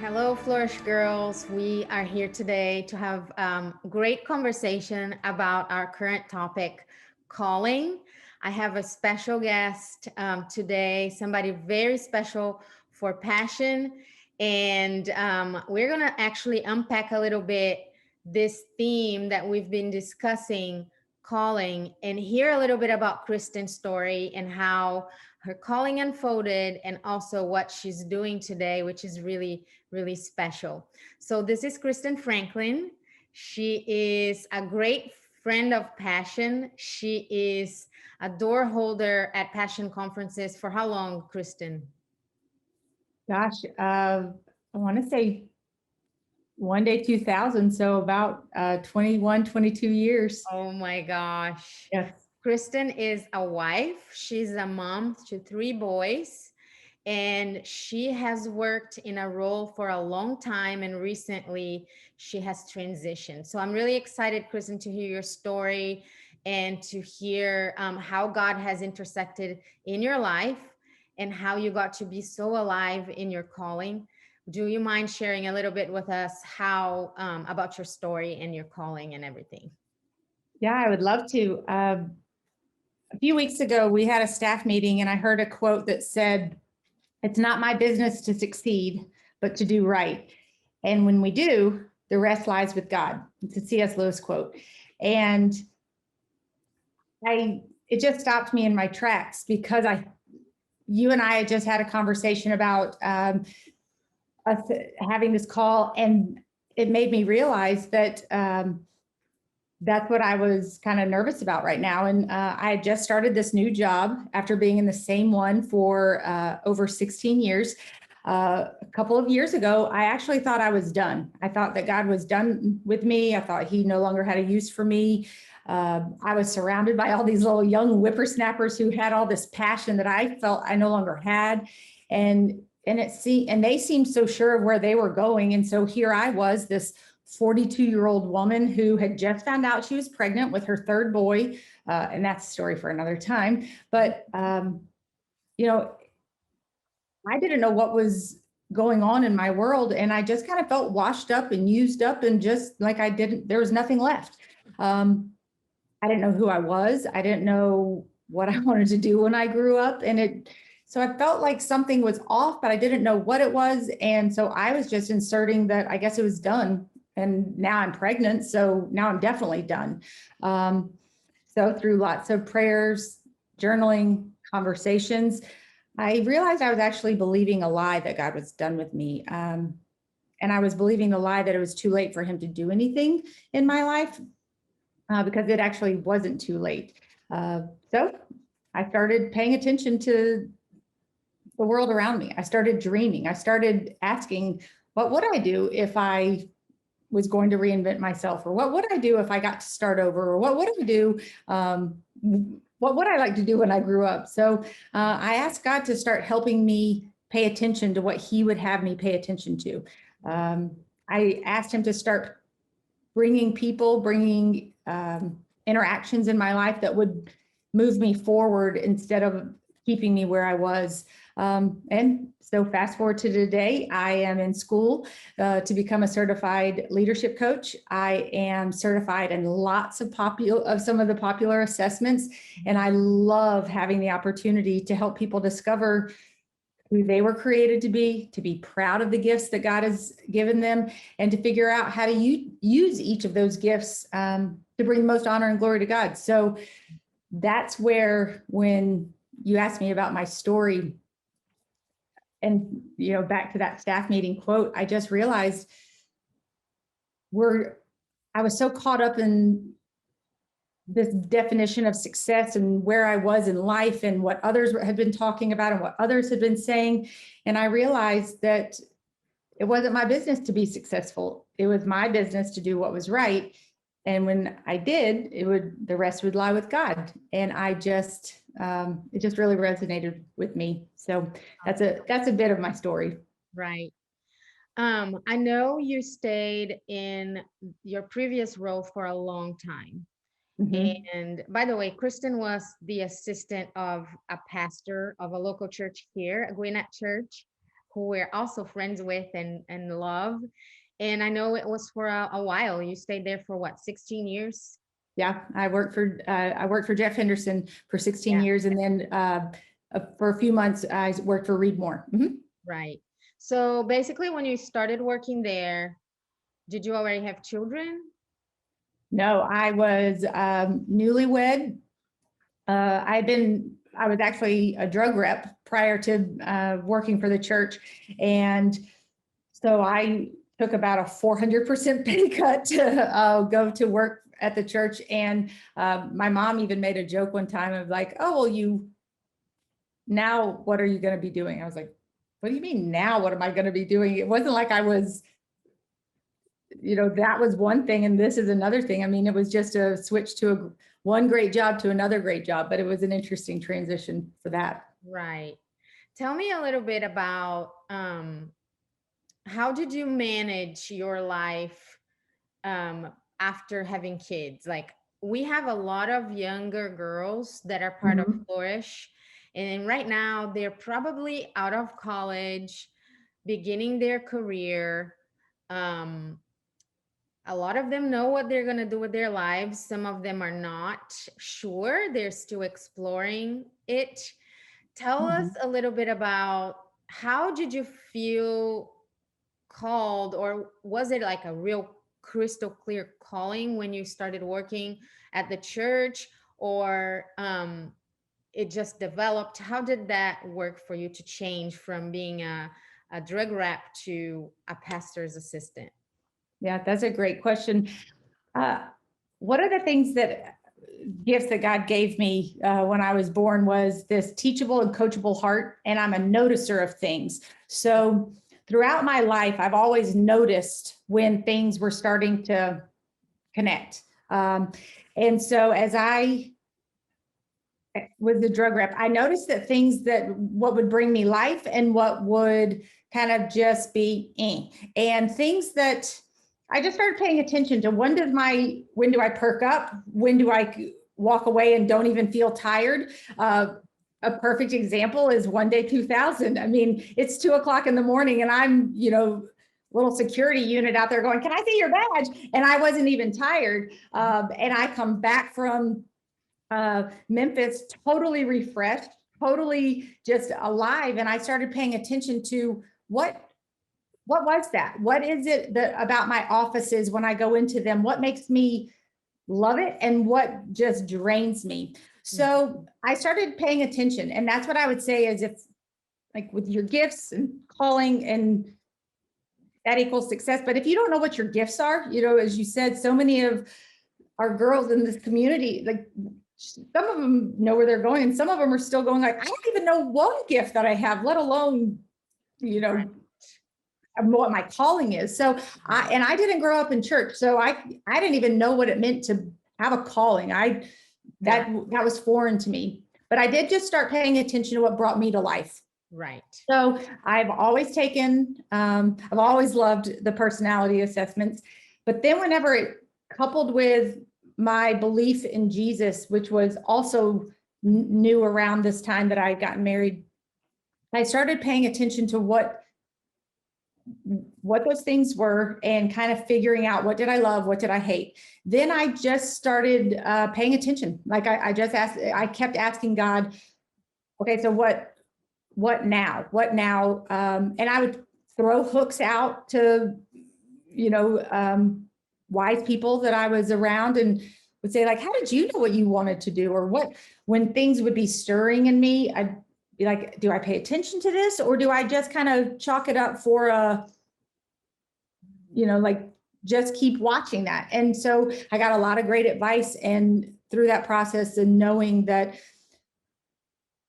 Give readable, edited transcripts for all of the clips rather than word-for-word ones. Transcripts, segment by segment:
Hello, Flourish Girls. We are here today to have great conversation about our current topic, calling. I have a special guest today, somebody very special for passion. And we're going to actually unpack a little bit this theme that we've been discussing, calling, and hear a little bit about Kristen's story and how her calling unfolded and also what she's doing today, which is really special. So this is Kristen Franklin. She is a great friend of Passion. She is a door holder at Passion conferences for how long, Kristen? Gosh, I want to say one day 2000, so about 21, 22 years. Oh my gosh. Yes. Kristen is a wife. She's a mom to three boys, and she has worked in a role for a long time, and recently she has transitioned. So I'm really excited, Kristen, to hear your story and to hear how God has intersected in your life and how you got to be so alive in your calling. Do you mind sharing a little bit with us how about your story and your calling and everything? Yeah, I would love to. A few weeks ago, we had a staff meeting and I heard a quote that said, "It's not my business to succeed, but to do right. And when we do, the rest lies with God." It's a C.S. Lewis quote. And it just stopped me in my tracks because you and I had just had a conversation about us having this call, and it made me realize that that's what I was kind of nervous about right now. And I had just started this new job after being in the same one for over 16 years. A couple of years ago, I actually thought I was done. I thought that God was done with me. I thought he no longer had a use for me. I was surrounded by all these little young whippersnappers who had all this passion that I felt I no longer had. And they seemed so sure of where they were going. And so here I was, this 42-year-old woman who had just found out she was pregnant with her third boy. And that's a story for another time. But, you know, I didn't know what was going on in my world. And I just kind of felt washed up and used up and just like there was nothing left. I didn't know who I was. I didn't know what I wanted to do when I grew up. So I felt like something was off, but I didn't know what it was. And so I was just inserting that I guess it was done. And now I'm pregnant. So now I'm definitely done. So through lots of prayers, journaling, conversations, I realized I was actually believing a lie that God was done with me. And I was believing the lie that it was too late for him to do anything in my life. Because it actually wasn't too late. So I started paying attention to the world around me. I started dreaming. I started asking, what would I do if I was going to reinvent myself? Or what would I do if I got to start over? Or what would I do? What would I like to do when I grew up? So I asked God to start helping me pay attention to what he would have me pay attention to. I asked him to start bringing interactions in my life that would move me forward instead of keeping me where I was. And so fast forward to today, I am in school to become a certified leadership coach. I am certified in lots of some of the popular assessments, and I love having the opportunity to help people discover who they were created to be proud of the gifts that God has given them, and to figure out how to use each of those gifts to bring the most honor and glory to God. So that's where, when you asked me about my story, and back to that staff meeting quote, I just realized I was so caught up in this definition of success and where I was in life and what others had been talking about and what others had been saying. And I realized that it wasn't my business to be successful. It was my business to do what was right. And when I did, the rest would lie with God. And it just really resonated with me. So that's a bit of my story. Right. I know you stayed in your previous role for a long time. Mm-hmm. And by the way, Kristen was the assistant of a pastor of a local church here, a Gwinnett church. who we're also friends with and love. And I know it was for a while. You stayed there for what, 16 years? Yeah, I worked for Jeff Henderson for 16 Yeah, years, and then for a few months I worked for Reed Moore. Mhm. right. So basically, when you started working there, did you already have children? No, I was newlywed. I was actually a drug rep prior to working for the church. And so I took about a 400% pay cut to go to work at the church. And my mom even made a joke one time of like, oh, well, now what are you going to be doing? I was like, what do you mean now? What am I going to be doing? It wasn't like I was, that was one thing and this is another thing. I mean, it was just a switch to one great job to another great job, but it was an interesting transition for that. Right. Tell me a little bit about how did you manage your life after having kids? Like, we have a lot of younger girls that are part of Mhm. Flourish, and right now they're probably out of college, beginning their career. Um, a lot of them know what they're going to do with their lives. Some of them are not sure, they're still exploring it. Tell us Mhm. a little bit about how did you feel called, or was it like a real crystal clear calling when you started working at the church, or it just developed? How did that work for you to change from being a drug rep to a pastor's assistant? Yeah, that's a great question. Uh, one of the things that gifts that God gave me when I was born was this teachable and coachable heart, and I'm a noticer of things. So throughout my life, I've always noticed when things were starting to connect. And so as I was the drug rep, I noticed that things that what would bring me life and what would kind of just be and things that I just started paying attention to. When do I perk up? When do I walk away and don't even feel tired? A perfect example is one day 2000. I mean, it's 2 o'clock in the morning and I'm, little security unit out there going, can I see your badge? And I wasn't even tired. And I come back from Memphis totally refreshed, totally just alive. And I started paying attention to what was that? What is it that about my offices when I go into them? What makes me love it and what just drains me? So I started paying attention. And that's what I would say is if like with your gifts and calling and that equals success. But if you don't know what your gifts are, as you said, so many of our girls in this community, like some of them know where they're going and some of them are still going like, I don't even know one gift that I have, let alone, you know, what my calling is. So I didn't grow up in church. So I didn't even know what it meant to have a calling. That was foreign to me, but I did just start paying attention to what brought me to life. Right. So I've always I've always loved the personality assessments, but then whenever it coupled with my belief in Jesus, which was also new around this time that I got married, I started paying attention to what those things were and kind of figuring out what did I love, what did I hate. Then I just started paying attention. Like I kept asking God, okay, so what now? What now? And I would throw hooks out to, wise people that I was around and would say like, how did you know what you wanted to do? Or when things would be stirring in me, I'd be like, do I pay attention to this? Or do I just kind of chalk it up for like just keep watching that? And so I got a lot of great advice and through that process and knowing that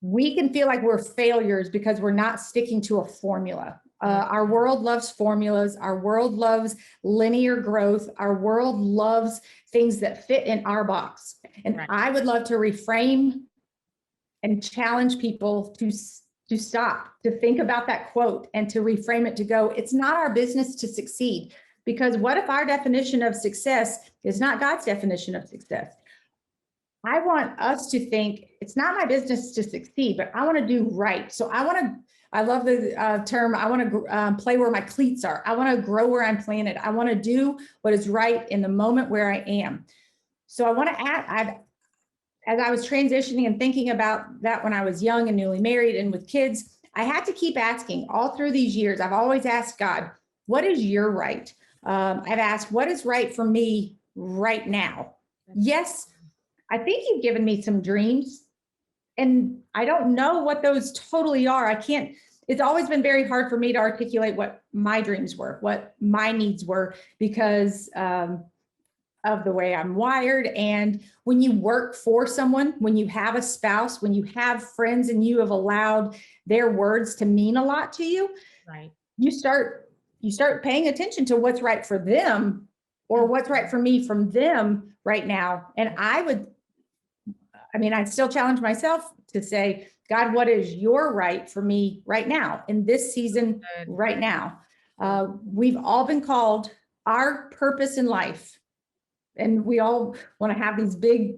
we can feel like we're failures because we're not sticking to a formula. Our world loves formulas. Our world loves linear growth. Our world loves things that fit in our box. And I would love to reframe and challenge people to stop, to think about that quote and to reframe it to go, it's not our business to succeed. Because what if our definition of success is not God's definition of success? I want us to think it's not my business to succeed, but I want to do right. So I want to I love the term, I want to play where my cleats are. I want to grow where I'm planted. I want to do what is right in the moment where I am. So I want to add, as I was transitioning and thinking about that when I was young and newly married and with kids, I had to keep asking all through these years. I've always asked God, what is your right? I've asked, what is right for me right now? Yes, I think you've given me some dreams, and I don't know what those totally are. I can't, it's always been very hard for me to articulate what my dreams were, what my needs were, because of the way I'm wired. And when you work for someone, when you have a spouse, when you have friends and you have allowed their words to mean a lot to you, Right. you start paying attention to what's right for them or what's right for me from them right now. And I still challenge myself to say, God, what is your right for me right now in this season Good. right now? We've all been called our purpose in life, and we all want to have these big,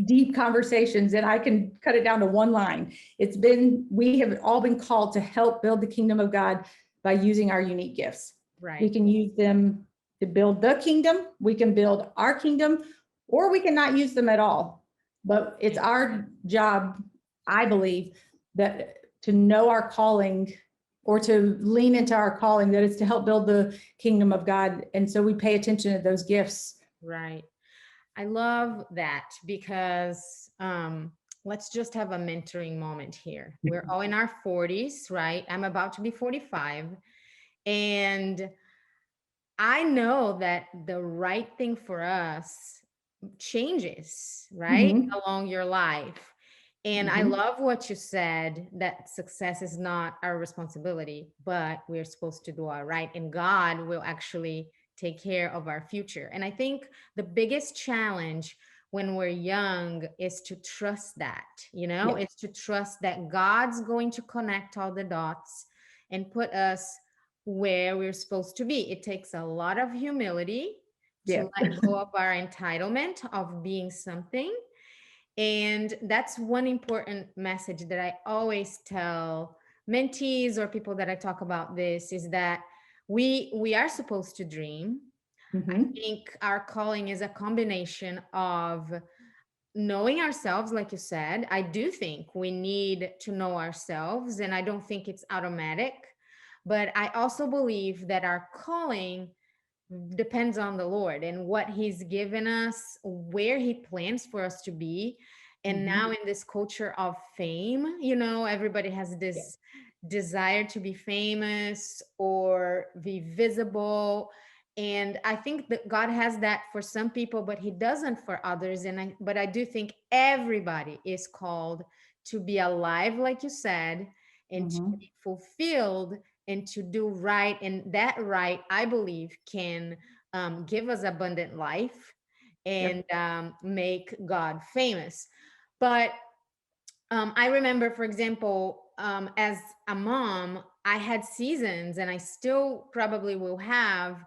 deep conversations, and I can cut it down to one line. We have all been called to help build the kingdom of God by using our unique gifts. Right. We can use them to build the kingdom, we can build our kingdom, or we can not use them at all. But it's our job, I believe, that to know our calling or to lean into our calling, that it's to help build the kingdom of God. And so we pay attention to those gifts. Right. I love that because let's just have a mentoring moment here. We're all in our 40s, right? I'm about to be 45. And I know that the right thing for us changes, right? Mhm. Along your life. And I Mhm. love what you said, that success is not our responsibility, but we're supposed to do our right. And God will actually take care of our future. And I think the biggest challenge when we're young is to trust that, Yeah. it's to trust that God's going to connect all the dots and put us where we're supposed to be. It takes a lot of humility Yeah. to let go of our entitlement of being something. And that's one important message that I always tell mentees or people that I talk about this, is that we are supposed to dream. I Mhm. think our calling is a combination of knowing ourselves, like you said. I do think we need to know ourselves, and I don't think it's automatic. But I also believe that our calling depends on the Lord and what He's given us, where He plans for us to be. And Mhm. now, in this culture of fame, everybody has Yeah. this desire to be famous or be visible. And I think that God has that for some people, but He doesn't for others. But I do think everybody is called to be alive, like you said, and to Mhm. be fulfilled and to do right. And that right, I believe, can give us abundant life and Yep. make God famous. But I remember, for example, as a mom, I had seasons, and I still probably will have,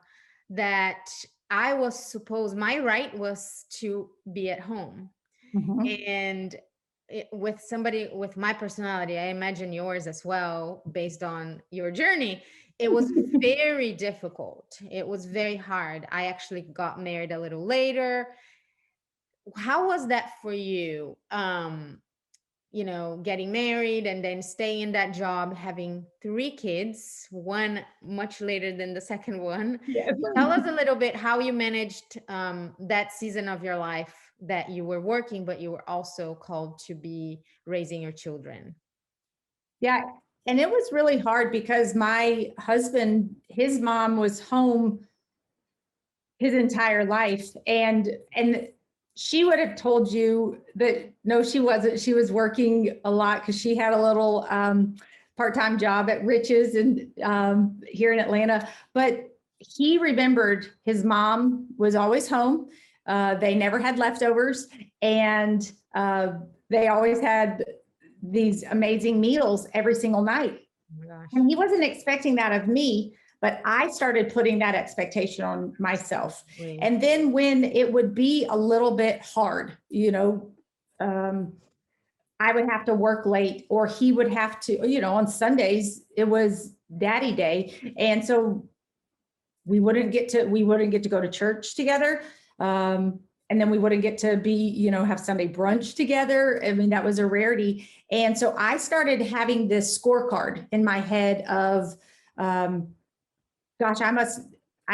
that my right was to be at home. Mhm. And with somebody with my personality, I imagine yours as well, based on your journey, it was very difficult. It was very hard. I actually got married a little later. How was that for you? Getting married and then staying in that job, having 3 kids, one much later than the second one. Yes. Tell us a little bit how you managed that season of your life, that you were working, but you were also called to be raising your children. Yeah. And it was really hard because my husband, his mom was home his entire life. And she would have told you that no, she wasn't. She was working a lot because she had a little part-time job at Riches and here in Atlanta. But he remembered his mom was always home. They never had leftovers, and they always had these amazing meals every single night. Oh my gosh. And he wasn't expecting that of me, but I started putting that expectation on myself. Really? And then when it would be a little bit hard, um, I would have to work late, or he would have to, on Sundays, it was daddy day. And so we wouldn't get to go to church together. And then we wouldn't get to be, have Sunday brunch together. I mean, that was a rarity. And so I started having this scorecard in my head of, gosh, I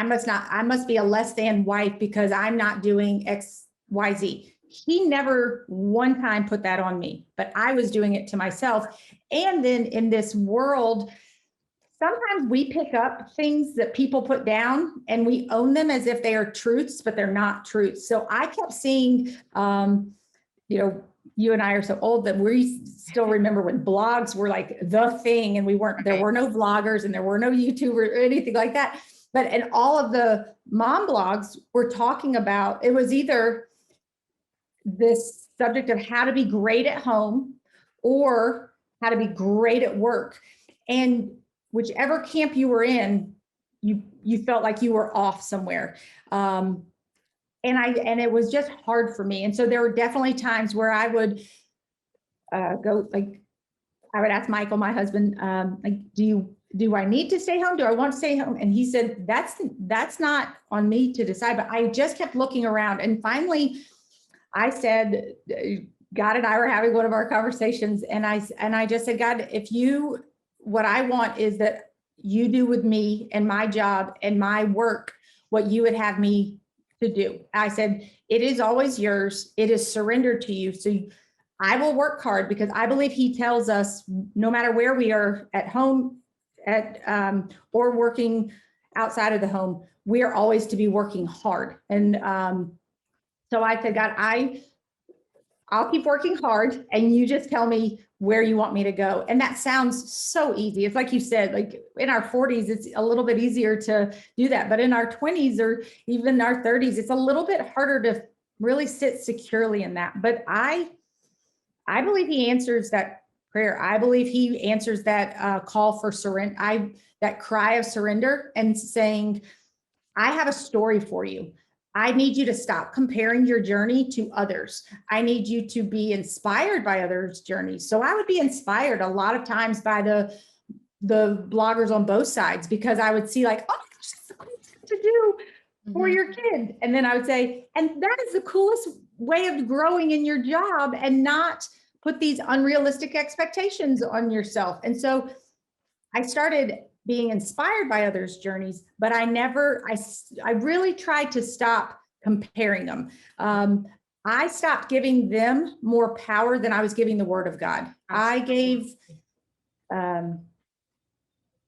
must be a less than wife because I'm not doing X, Y, Z. He never one time put that on me, but I was doing it to myself. And then in this world, sometimes we pick up things that people put down and we own them as if they are truths, but they're not truths. So I kept seeing, you and I are so old that we still remember when blogs were like the thing, and there were no vloggers and there were no YouTubers or anything like that. But and all of the mom blogs were talking about, it was either this subject of how to be great at home or how to be great at work. And whichever camp you were in, you felt like you were off somewhere. And it was just hard for me. And so there were definitely times where I would go, like, I would ask Michael, my husband, like, do I need to stay home? Do I want to stay home? And he said, that's not on me to decide. But I just kept looking around. And finally I said, God and I were having one of our conversations. And I just said, God, what I want is that you do with me and my job and my work what you would have me to do. I said, it is always yours. It is surrendered to you. So I will work hard, because I believe he tells us no matter where we are, at home, or working outside of the home, we are always to be working hard. And so I said, God, I'll keep working hard, and you just tell me where you want me to go. And that sounds so easy. It's like you said, like in our 40s, it's a little bit easier to do that. But in our 20s or even our 30s, it's a little bit harder to really sit securely in that. But I believe he answers that prayer. I believe he answers that call for surrender, that cry of surrender, and saying, I have a story for you. I need you to stop comparing your journey to others. I need you to be inspired by others' journeys. So I would be inspired a lot of times by the bloggers on both sides, because I would see like, oh my gosh, that's the coolest thing to do for your kid. And then I would say, and that is the coolest way of growing in your job, and not put these unrealistic expectations on yourself. And so I started being inspired by others' journeys, but I really tried to stop comparing them. I stopped giving them more power than I was giving the word of God. I gave, God,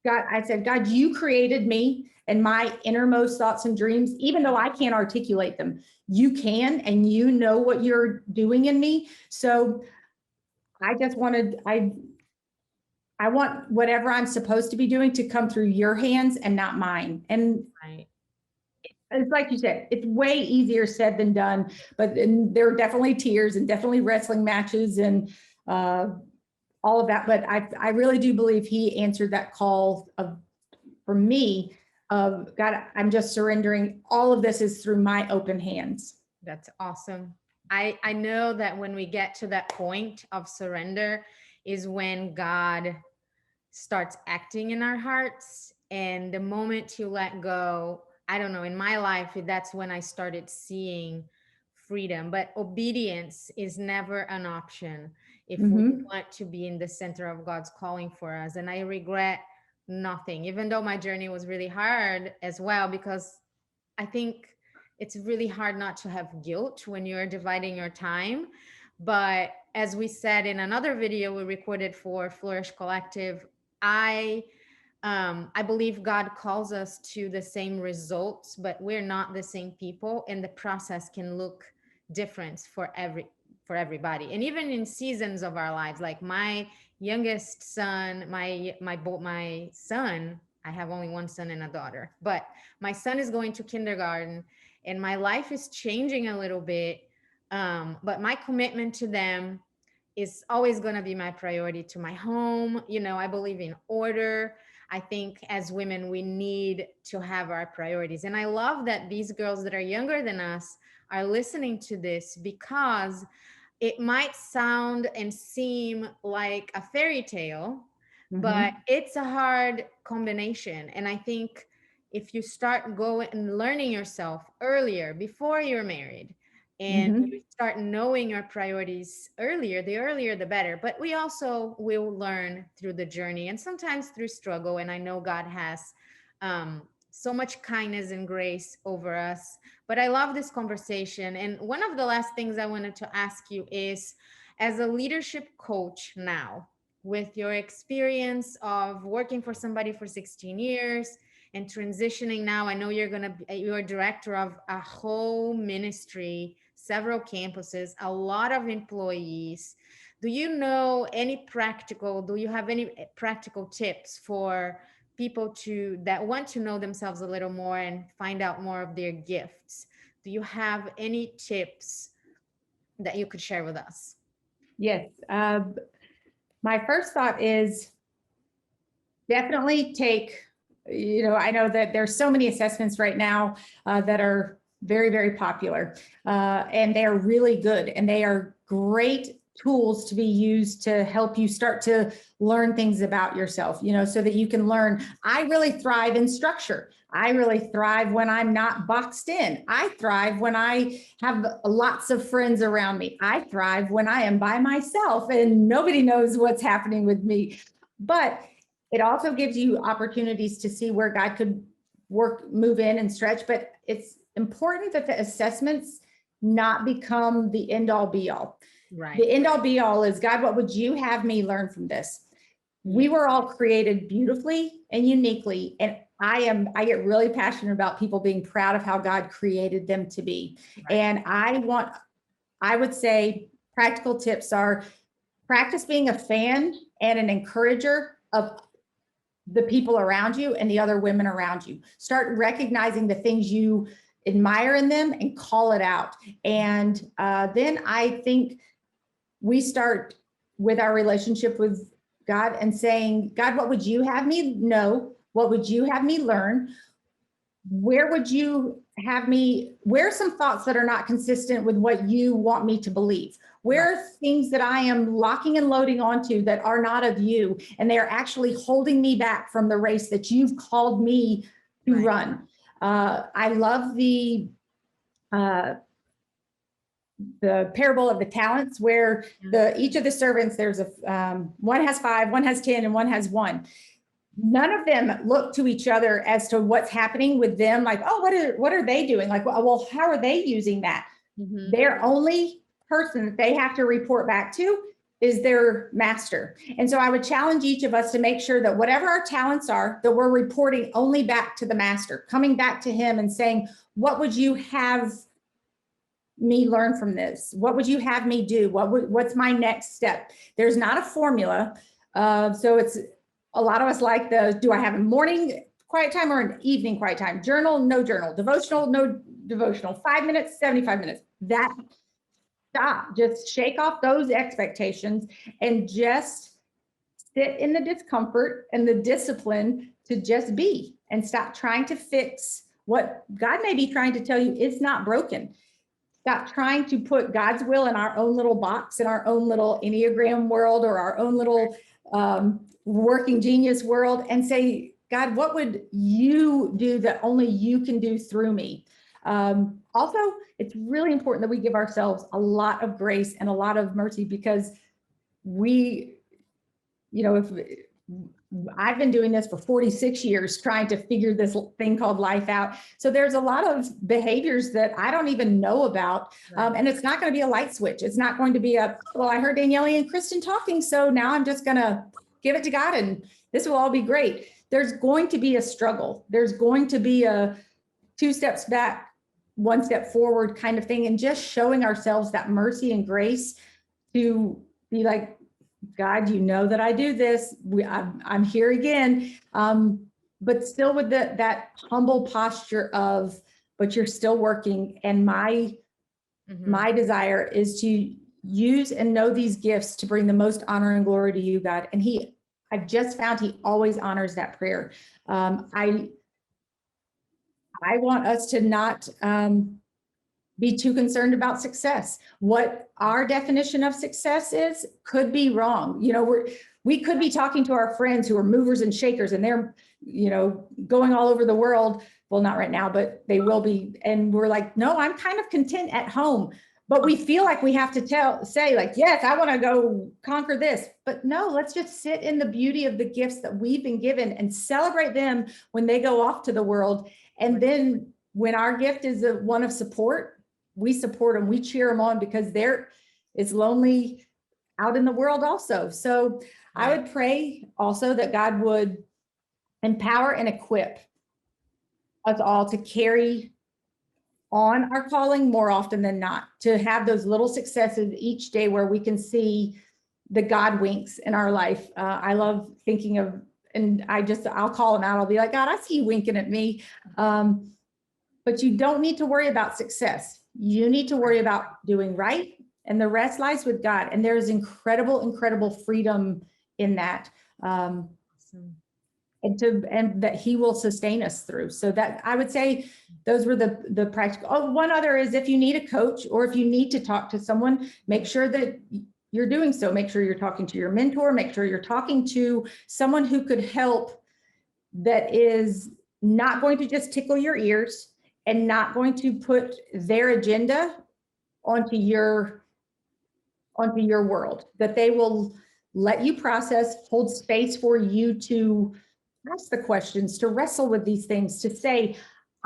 I said, God, you created me and my innermost thoughts and dreams, even though I can't articulate them. You can, and you know what you're doing in me. So I just I want whatever I'm supposed to be doing to come through your hands and not mine. And it's like you said, it's way easier said than done, but there are definitely tears and definitely wrestling matches and all of that. But I really do believe he answered that call for me of, God, I'm just surrendering. All of this is through my open hands. That's awesome. I know that when we get to that point of surrender is when God starts acting in our hearts. And the moment you let go, I don't know, in my life, that's when I started seeing freedom. But obedience is never an option if we want to be in the center of God's calling for us. And I regret nothing, even though my journey was really hard as well, because I think it's really hard not to have guilt when you're dividing your time. But as we said in another video we recorded for Flourish Collective, I believe God calls us to the same results, but we're not the same people, and the process can look different for everybody. And even in seasons of our lives, like my youngest son, my son, I have only one son and a daughter, but my son is going to kindergarten, and my life is changing a little bit. But my commitment to them is always going to be my priority to my home. I believe in order. I think as women, we need to have our priorities. And I love that these girls that are younger than us are listening to this, because it might sound and seem like a fairy tale, but Mhm. it's a hard combination. And I think if you start going and learning yourself earlier, before you're married, and you Mhm. start knowing your priorities earlier, the earlier the better. But we also will learn through the journey and sometimes through struggle. And I know God has so much kindness and grace over us. But I love this conversation. And one of the last things I wanted to ask you is, as a leadership coach now, with your experience of working for somebody for 16 years and transitioning now, I know you're director of a whole ministry, several campuses, a lot of employees. Do you have any practical tips for people that want to know themselves a little more and find out more of their gifts? Do you have any tips that you could share with us? Yes. My first thought is definitely take, I know that there's so many assessments right now that are very, very popular, and they are really good, and they are great tools to be used to help you start to learn things about yourself, so that you can learn. I really thrive in structure. I really thrive when I'm not boxed in. I thrive when I have lots of friends around me. I thrive when I am by myself and nobody knows what's happening with me. But it also gives you opportunities to see where God could move in and stretch. But it's important that the assessments not become the end all be all. Right. The end all be all is, God, what would you have me learn from this? We Yeah. were all created beautifully and uniquely. And I get really passionate about people being proud of how God created them to be. Right. And I would say practical tips are practice being a fan and an encourager of the people around you and the other women around you. Start recognizing the things you admire in them and call it out. And then I think we start with our relationship with God and saying, God, what would you have me know? What would you have me learn? Where would you have me, where are some thoughts that are not consistent with what you want me to believe? Right. Where are things that I am locking and loading onto that are not of you, and they are actually holding me back from the race that you've called me to Right. run? I love uh, the parable of the talents, where each of the servants, there's one has 5, one has 10, and one has 1. None of them look to each other as to what's happening with them. Like, oh, what are they doing? Like, well, how are they using that? Mm-hmm. Their only person that they have to report back to is their master. And so I would challenge each of us to make sure that whatever our talents are, that we're reporting only back to the master, coming back to him and saying, what would you have me learn from this? What would you have me do? What's my next step? There's not a formula. So it's a lot of us like do I have a morning quiet time or an evening quiet time? Journal, no journal. Devotional, no devotional. 5 minutes, 75 minutes. That stop. Just shake off those expectations and just sit in the discomfort and the discipline to just be, and stop trying to fix what God may be trying to tell you is not broken. Stop trying to put God's will in our own little box, in our own little Enneagram world, or our own little working genius world, and say, God, what would you do that only you can do through me? Also, it's really important that we give ourselves a lot of grace and a lot of mercy, because we, if I've been doing this for 46 years, trying to figure this thing called life out. So there's a lot of behaviors that I don't even know about. Right. And it's not going to be a light switch. It's not going to be well, I heard Daniele and Kristen talking, so now I'm just going to give it to God and this will all be great. There's going to be a struggle. There's going to be a 2 steps back, 1 step forward kind of thing. And just showing ourselves that mercy and grace to be like, God, you know that I do this. I'm here again. But still with that humble posture of, but you're still working. And my desire is to use and know these gifts to bring the most honor and glory to you, God. And I've just found he always honors that prayer. I want us to not be too concerned about success. What our definition of success is could be wrong. We could be talking to our friends who are movers and shakers, and they're, going all over the world. Well, not right now, but they will be. And we're like, no, I'm kind of content at home. But we feel like we have to say like, yes, I want to go conquer this. But no, let's just sit in the beauty of the gifts that we've been given and celebrate them when they go off to the world. And then when our gift is one of support, we support them, we cheer them on, because it's lonely out in the world also. So I would pray also that God would empower and equip us all to carry on our calling more often than not, to have those little successes each day where we can see the God winks in our life. I love thinking of, and I'll call him out. I'll be like, God, I see you winking at me. But you don't need to worry about success. You need to worry about doing right, and the rest lies with God. And there's incredible, incredible freedom in that. And that he will sustain us through. So that, I would say, those were the practical. Oh, one other is, if you need a coach or if you need to talk to someone, make sure that you're doing so. Make sure you're talking to your mentor, make sure you're talking to someone who could help, that is not going to just tickle your ears and not going to put their agenda onto your world, that they will let you process, hold space for you to ask the questions, to wrestle with these things, to say,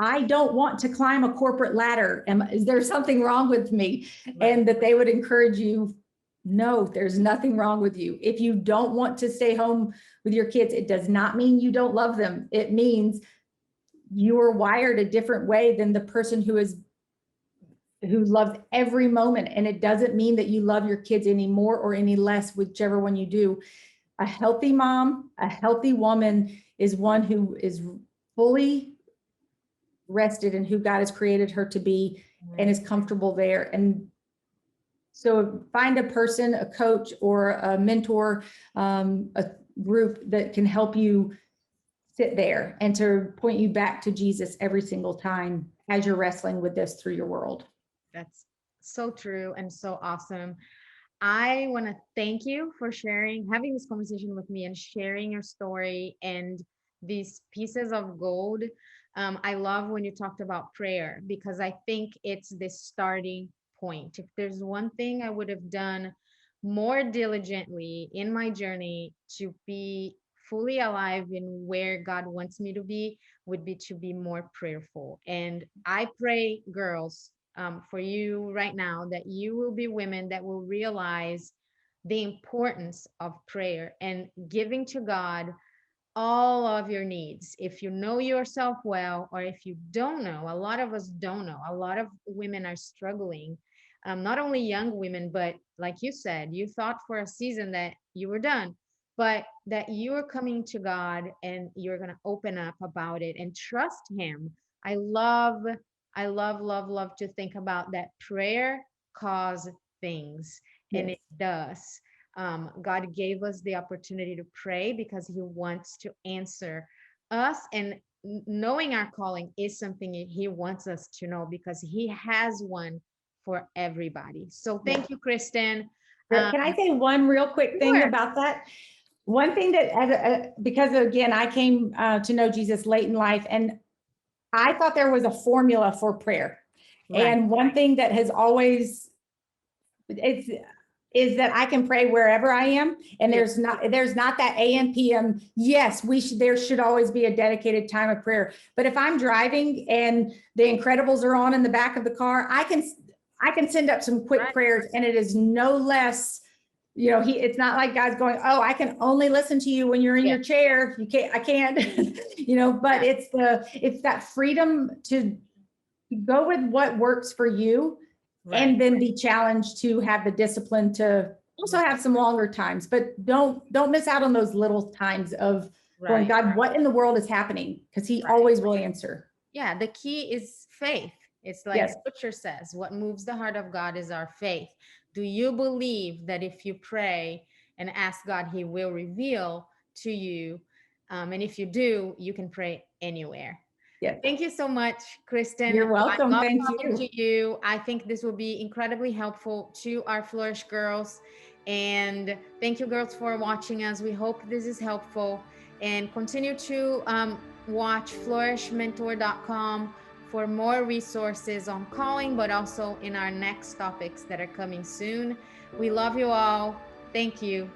I don't want to climb a corporate ladder. Is there something wrong with me? Right. And that they would encourage you, no, there's nothing wrong with you. If you don't want to stay home with your kids, it does not mean you don't love them. It means you are wired a different way than the person who loves every moment. And it doesn't mean that you love your kids any more or any less, whichever one you do. A healthy mom, a healthy woman is one who is fully rested in who God has created her to be, and is comfortable there. And so find a person, a coach or a mentor, a group that can help you sit there and to point you back to Jesus every single time as you're wrestling with this through your world. That's so true and so awesome. I want to thank you for having this conversation with me and sharing your story and these pieces of gold. I love when you talked about prayer, because I think it's the starting point. If there's one thing I would have done more diligently in my journey to be fully alive in where God wants me to be, would be to be more prayerful. And I pray, girls, for you right now, that you will be women that will realize the importance of prayer and giving to God all of your needs. If you know yourself well, or if you don't know, a lot of us don't know. A lot of women are struggling, not only young women, but like you said, you thought for a season that you were done, but that you're coming to God and you're going to open up about it and trust Him. I love to think about that prayer cause things, and it does. God gave us the opportunity to pray because He wants to answer us, and knowing our calling is something He wants us to know, because He has one for everybody. So thank you, Kristen. Can I say one real quick thing about that? One thing that, because again, I came to know Jesus late in life, and I thought there was a formula for prayer. Right. And one thing that has always, is that I can pray wherever I am. And there's not that AM, PM. Yes, there should always be a dedicated time of prayer. But if I'm driving and the Incredibles are on in the back of the car, I can send up some quick prayers, and it is no less, it's not like God's going, oh, I can only listen to you when you're in your chair. I can't, but it's that freedom to go with what works for you. Right. And then be challenged to have the discipline to also have some longer times, but don't miss out on those little times of going, God, what in the world is happening? Because He always will answer. Yeah, the key is faith. It's like Scripture says, what moves the heart of God is our faith. Do you believe that if you pray and ask God, He will reveal to you? And if you do, you can pray anywhere. Yeah. Thank you so much, Kristen. You're I welcome. love Thank talking you. to you. I think this will be incredibly helpful to our Flourish girls. And thank you, girls, for watching us. We hope this is helpful. And continue to watch flourishmentor.com for more resources on calling, but also in our next topics that are coming soon. We love you all. Thank you.